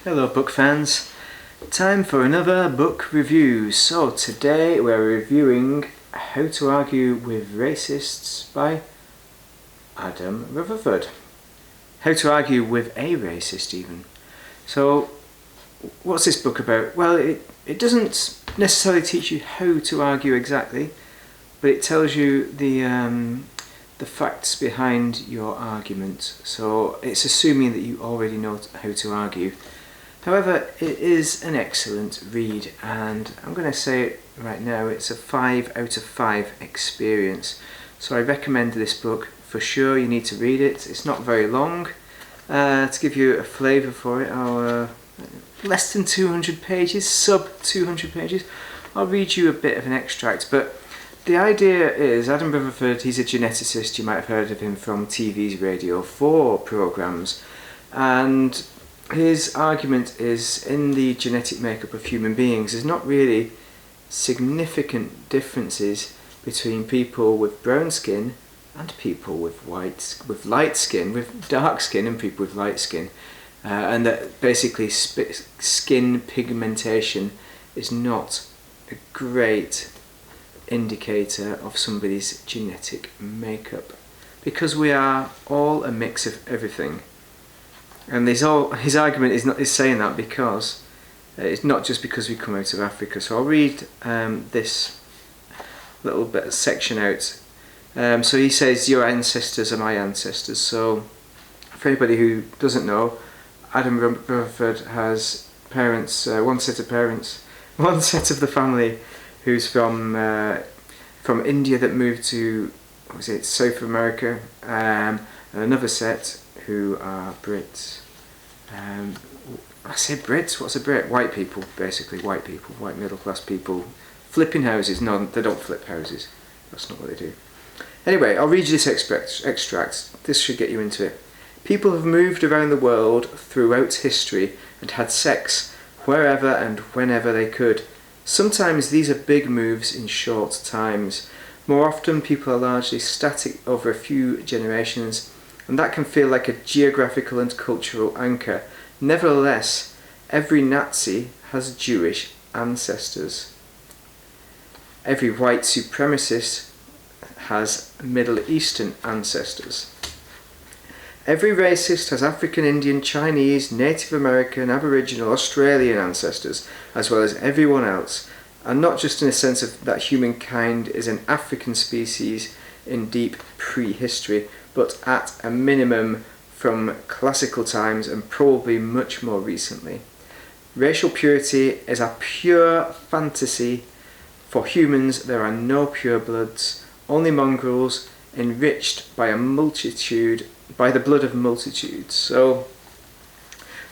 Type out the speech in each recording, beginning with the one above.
Hello book fans, time for another book review. So today we're reviewing How to Argue with Racists by Adam Rutherford. How to Argue with a Racist even. So what's this book about? Well, it doesn't necessarily teach you how to argue exactly, but it tells you the facts behind your argument. So it's assuming that you already know how to argue. However, it is an excellent read, and I'm going to say it right now, it's a 5 out of 5 experience. So I recommend this book for sure. You need to read it. It's not very long. To give you a flavour for it, less than 200 pages, sub 200 pages. I'll read you a bit of an extract, but the idea is Adam Rutherford, he's a geneticist. You might have heard of him from TV's Radio 4 programmes, and his argument is in the genetic makeup of human beings there's not really significant differences between people with brown skin and people with light skin, with dark skin and people with light skin, and that basically skin pigmentation is not a great indicator of somebody's genetic makeup, because we are all a mix of everything. And his argument is saying that because it's not just because we come out of Africa. So I'll read this little bit section out. So he says, your ancestors are my ancestors. So for anybody who doesn't know, Adam Rutherford has parents, one set of the family who's from India that moved to South America, and another set who are Brits. I say Brits, what's a Brit? White people, basically, white middle class people. Flipping houses, no, they don't flip houses, that's not what they do. Anyway, I'll read you this extract, this should get you into it. People have moved around the world throughout history and had sex wherever and whenever they could. Sometimes these are big moves in short times. More often people are largely static over a few generations, and that can feel like a geographical and cultural anchor. Nevertheless, every Nazi has Jewish ancestors. Every white supremacist has Middle Eastern ancestors. Every racist has African, Indian, Chinese, Native American, Aboriginal, Australian ancestors, as well as everyone else, and not just in a sense of that humankind is an African species in deep prehistory, but at a minimum from classical times and probably much more recently. Racial purity is a pure fantasy. For humans, there are no purebloods, only mongrels enriched by the blood of multitudes. So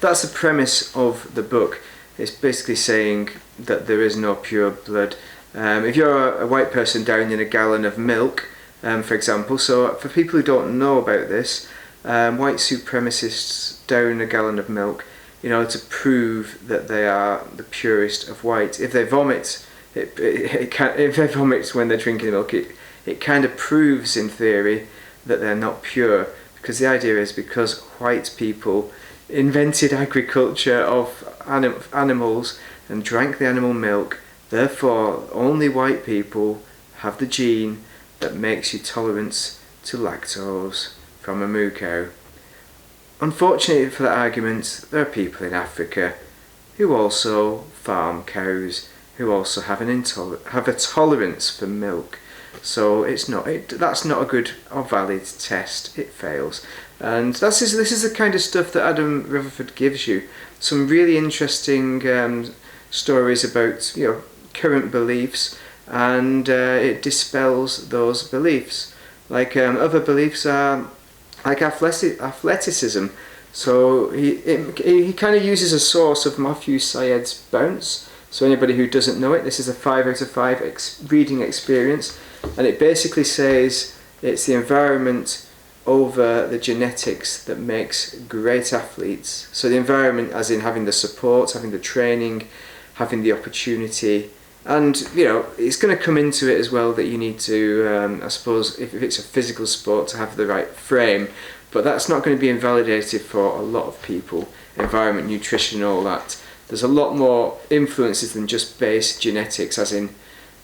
that's the premise of the book. It's basically saying that there is no pure blood. If you're a white person downing a gallon of milk, for example, so for people who don't know about this, white supremacists down a gallon of milk in order to prove that they are the purest of white. If they vomit, if they vomit when they're drinking milk, it kind of proves in theory that they're not pure, because the idea is because white people invented agriculture of animals and drank the animal milk, therefore only white people have the gene that makes you tolerant to lactose from a moo cow. Unfortunately for that argument, there are people in Africa who also farm cows, who also have a tolerance for milk. So that's not a good or valid test. It fails, and this is the kind of stuff that Adam Rutherford gives you. Some really interesting stories about current beliefs, and it dispels those beliefs. Like other beliefs are like athleticism. So he kind of uses a source of Matthew Syed's Bounce. So anybody who doesn't know it, this is a 5 out of 5 reading experience, and it basically says it's the environment over the genetics that makes great athletes. So the environment as in having the support, having the training, having the opportunity, and it's going to come into it as well that you need to, I suppose, if it's a physical sport, to have the right frame. but that's not going to be invalidated for a lot of people. Environment, nutrition, all that. There's a lot more influences than just base genetics, as in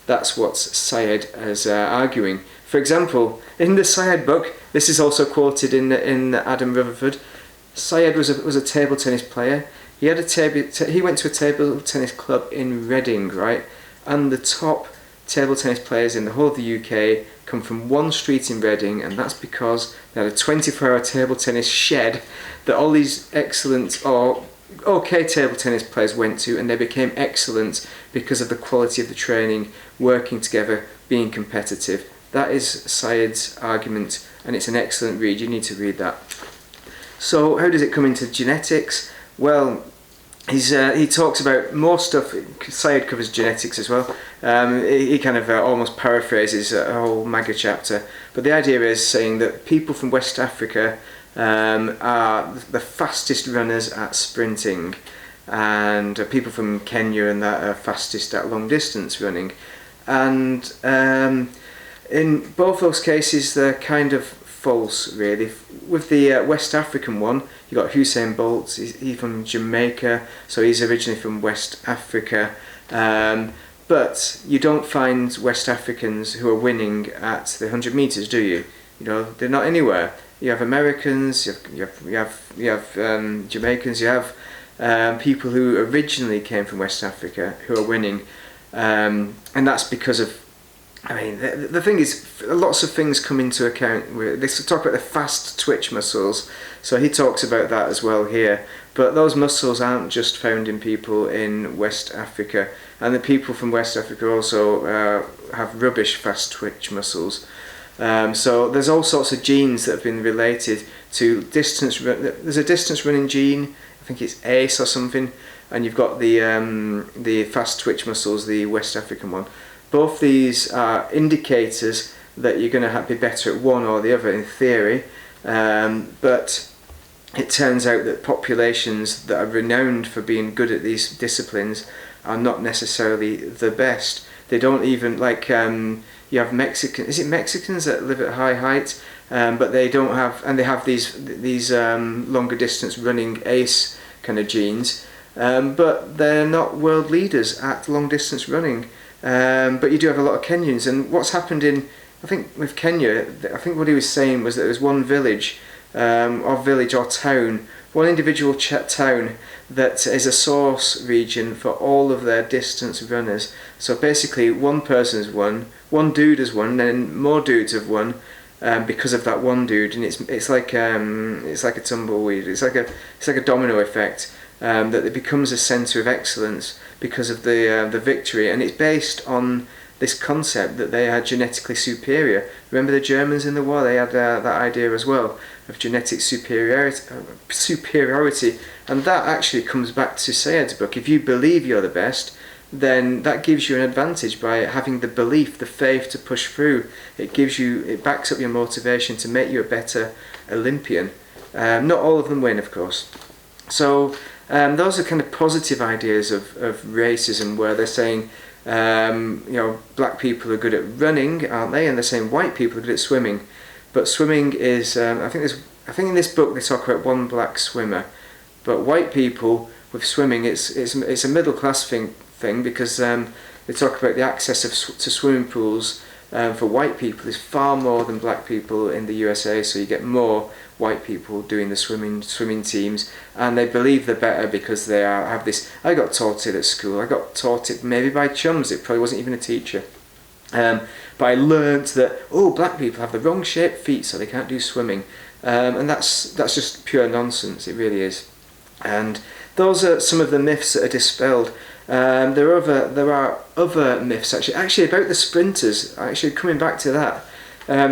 that's what Syed is arguing. For example, in the Syed book, this is also quoted in Adam Rutherford. Syed was a table tennis player. He went to a table tennis club in Reading, right? And the top table tennis players in the whole of the UK come from one street in Reading, and that's because they had a 24-hour table tennis shed that all these excellent or okay table tennis players went to, and they became excellent because of the quality of the training, working together, being competitive. That is Syed's argument, and it's an excellent read. You need to read that. So how does it come into genetics? Well, he talks about more stuff. Syed covers genetics as well. He kind of almost paraphrases a whole mega chapter, but the idea is saying that people from West Africa are the fastest runners at sprinting, and people from Kenya and that are fastest at long distance running, and in both those cases they're kind of false, really. With the West African one, you got Usain Bolt. He's from Jamaica, so he's originally from West Africa. But you don't find West Africans who are winning at the 100 meters, do you? You know, they're not anywhere. You have Americans, you have Jamaicans, you have people who originally came from West Africa who are winning, and that's because of. I mean, the thing is, lots of things come into account. They talk about the fast twitch muscles, so he talks about that as well here. But those muscles aren't just found in people in West Africa, and the people from West Africa also have rubbish fast twitch muscles. So there's all sorts of genes that have been related to distance. There's a distance running gene, I think it's ACE or something, and you've got the fast twitch muscles, the West African one. Both these are indicators that you're going to be better at one or the other in theory, but it turns out that populations that are renowned for being good at these disciplines are not necessarily the best. They don't even, like, you have Mexicans that live at high height, but they don't have, and they have these longer distance running ACE kind of genes, but they're not world leaders at long distance running. But you do have a lot of Kenyans, and what's happened I think with Kenya, I think what he was saying was that there's one village or town, one individual town that is a source region for all of their distance runners. So basically, one person's won, one dude has won, then more dudes have won because of that one dude, and it's like a tumbleweed. It's like a domino effect. That it becomes a centre of excellence because of the victory, and it's based on this concept that they are genetically superior. Remember the Germans in the war? They had that idea as well of genetic superiority, and that actually comes back to Syed's book. If you believe you're the best, then that gives you an advantage by having the belief, the faith to push through. It backs up your motivation to make you a better Olympian. Not all of them win, of course. So those are kind of positive ideas of racism, where they're saying, black people are good at running, aren't they? And they're saying white people are good at swimming. But swimming is, I think in this book they talk about one black swimmer, but white people with swimming, it's a middle class thing because they talk about the access to swimming pools for white people is far more than black people in the USA, so you get more white people doing the swimming teams, and they believe they're better because they have this. I got taught it at school. I got taught it maybe by chums. It probably wasn't even a teacher, but I learnt that black people have the wrong shaped feet, so they can't do swimming, and that's just pure nonsense. It really is, and those are some of the myths that are dispelled. There are other myths actually about the sprinters. Actually, coming back to that.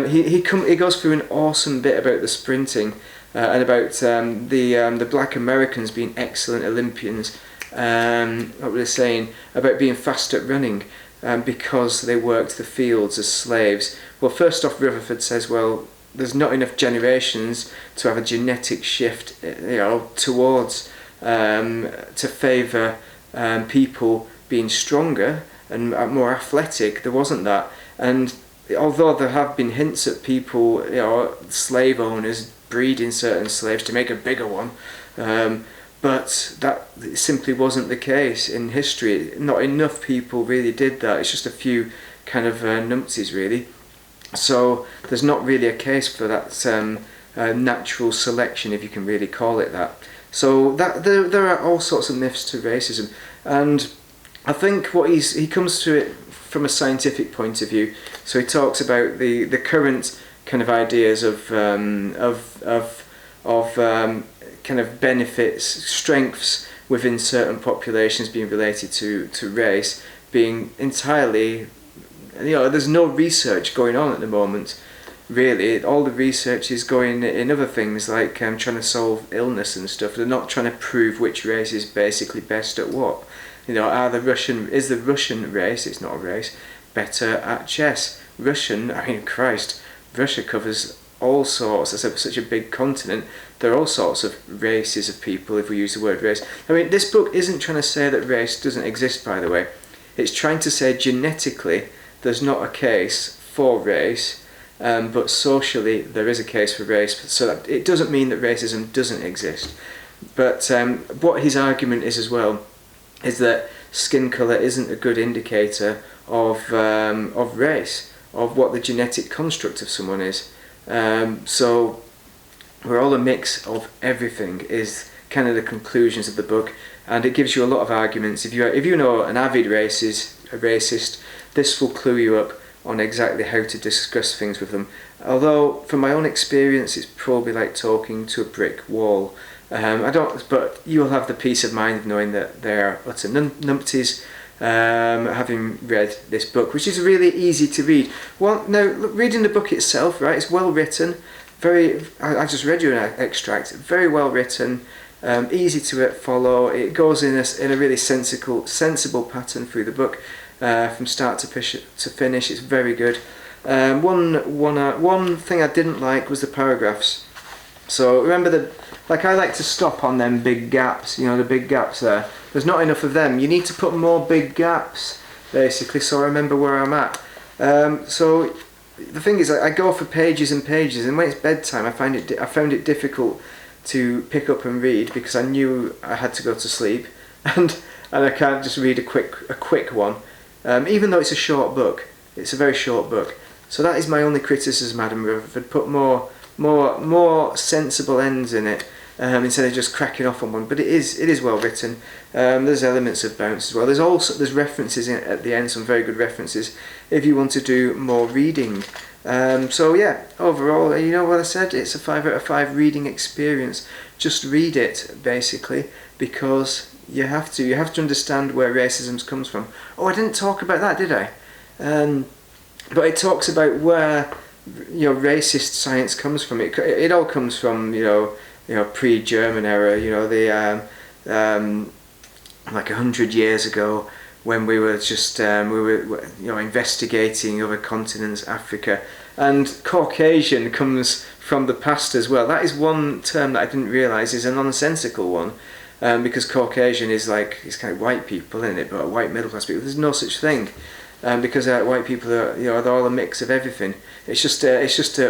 He goes through an awesome bit about the sprinting and about the black Americans being excellent Olympians. What were they saying about being fast at running because they worked the fields as slaves? Well, first off, Rutherford says, well, there's not enough generations to have a genetic shift, towards to favour people being stronger and more athletic. There wasn't that, and although there have been hints at people, slave owners breeding certain slaves to make a bigger one. But that simply wasn't the case in history. Not enough people really did that. It's just a few kind of numpties really. So there's not really a case for that natural selection, if you can really call it that. So that there are all sorts of myths to racism, and I think he comes to it from a scientific point of view. So he talks about the current kind of ideas of kind of benefits, strengths within certain populations being related to race, being entirely, there's no research going on at the moment. Really, all the research is going in other things, like trying to solve illness and stuff. They're not trying to prove which race is basically best at what. Is the Russian race, it's not a race, better at chess? Russia covers all sorts. It's such a big continent. There are all sorts of races of people, if we use the word race. This book isn't trying to say that race doesn't exist, by the way. It's trying to say genetically there's not a case for race, but socially there is a case for race. So that it doesn't mean that racism doesn't exist. But what his argument is as well is that skin colour isn't a good indicator of race, of what the genetic construct of someone is. So we're all a mix of everything is kind of the conclusions of the book, and it gives you a lot of arguments. If you know an avid racist, this will clue you up on exactly how to discuss things with them. Although from my own experience, it's probably like talking to a brick wall. But you'll have the peace of mind of knowing that there are lots of numpties having read this book, which is really easy to read. Well, now reading the book itself, right? It's well written. I just read you an extract. Very well written, easy to follow. It goes in a really sensible pattern through the book, from start to finish. It's very good. One thing I didn't like was the paragraphs. So remember I like to stop on them big gaps, the big gaps there. There's not enough of them. You need to put more big gaps, basically, so I remember where I'm at. So the thing is, I go for pages and pages, and when it's bedtime, I found it difficult to pick up and read because I knew I had to go to sleep, and I can't just read a quick one, even though it's a short book. It's a very short book. So that is my only criticism, Adam Rutherford. Put more sensible ends in it, instead of just cracking off on one. But it is well written. There's elements of bounce as well. There's references at the end, some very good references if you want to do more reading. So yeah, overall, you know what I said, it's a 5 out of 5 reading experience. Just read it, basically, because you have to understand where racism comes from. Oh, I didn't talk about that, did I? But it talks about where racist science comes from. It all comes from pre-German era. Like 100 years ago, when we were just investigating other continents, Africa, and Caucasian comes from the past as well. That is one term that I didn't realise is a nonsensical one, because Caucasian is it's kind of white people, isn't it? But white middle class people. There's no such thing. Because white people are, they're all a mix of everything. It's just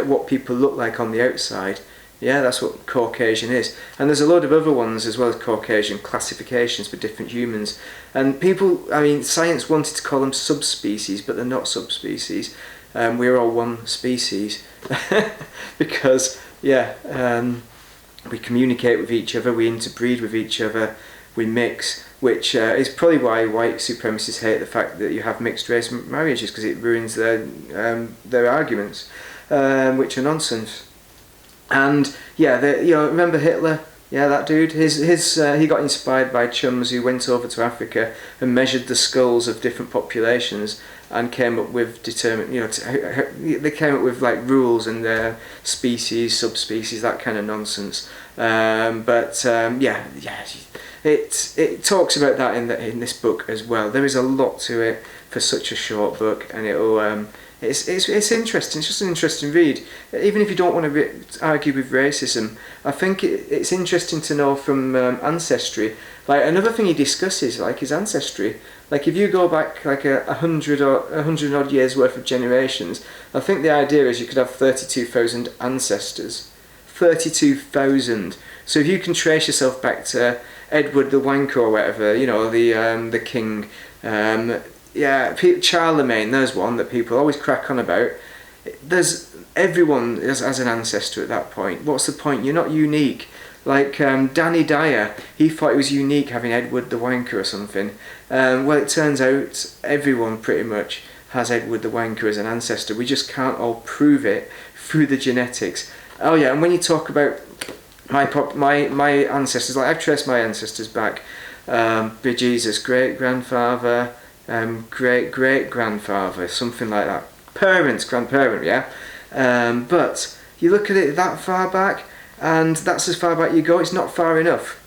what people look like on the outside. Yeah, that's what Caucasian is. And there's a load of other ones as well as Caucasian classifications for different humans. And science wanted to call them subspecies, but they're not subspecies. We're all one species because we communicate with each other, we interbreed with each other, we mix. Which is probably why white supremacists hate the fact that you have mixed race marriages, because it ruins their arguments, which are nonsense. And remember Hitler? Yeah, that dude. He got inspired by chums who went over to Africa and measured the skulls of different populations and came up with they came up with rules and species, subspecies, that kind of nonsense. It talks about that in this book as well. There is a lot to it for such a short book, and it's interesting. It's just an interesting read. Even if you don't want to argue with racism, I think it's interesting to know from ancestry. Another thing he discusses, his ancestry. If you go back 100 odd years worth of generations, I think the idea is you could have 32,000 ancestors. 32,000. So if you can trace yourself back to Edward the Wanker or whatever, you know, the king, Charlemagne, there's one that people always crack on about. Everyone has an ancestor at that point. What's the point? You're not unique. Like Danny Dyer, he thought he was unique having Edward the Wanker or something. Well, it turns out everyone pretty much has Edward the Wanker as an ancestor. We just can't all prove it through the genetics. Oh yeah, and when you talk about my ancestors, like I've traced my ancestors back, bejesus, great-grandfather, great-great-grandfather, something like that. Grandparent, yeah? But you look at it that far back, and that's as far back you go. It's not far enough.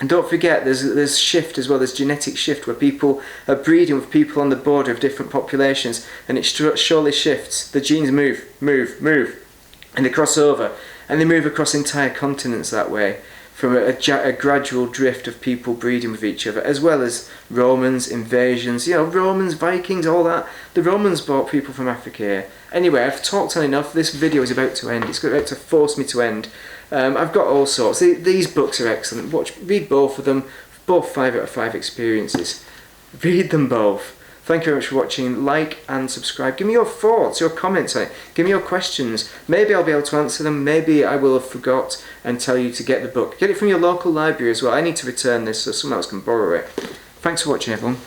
And don't forget, there's shift as well. There's genetic shift where people are breeding with people on the border of different populations, and it surely shifts. The genes move, and they cross over, and they move across entire continents that way, from a gradual drift of people breeding with each other, as well as Romans, invasions, you know, Romans, Vikings, all that. The Romans brought people from Africa here. Anyway, I've talked on enough. This video is about to end. It's about to force me to end. I've got all sorts. These books are excellent. Read both of them. Both 5 out of 5 experiences. Read them both. Thank you very much for watching. Like and subscribe. Give me your thoughts, your comments on it. Give me your questions. Maybe I'll be able to answer them. Maybe I will have forgot and tell you to get the book. Get it from your local library as well. I need to return this so someone else can borrow it. Thanks for watching, everyone.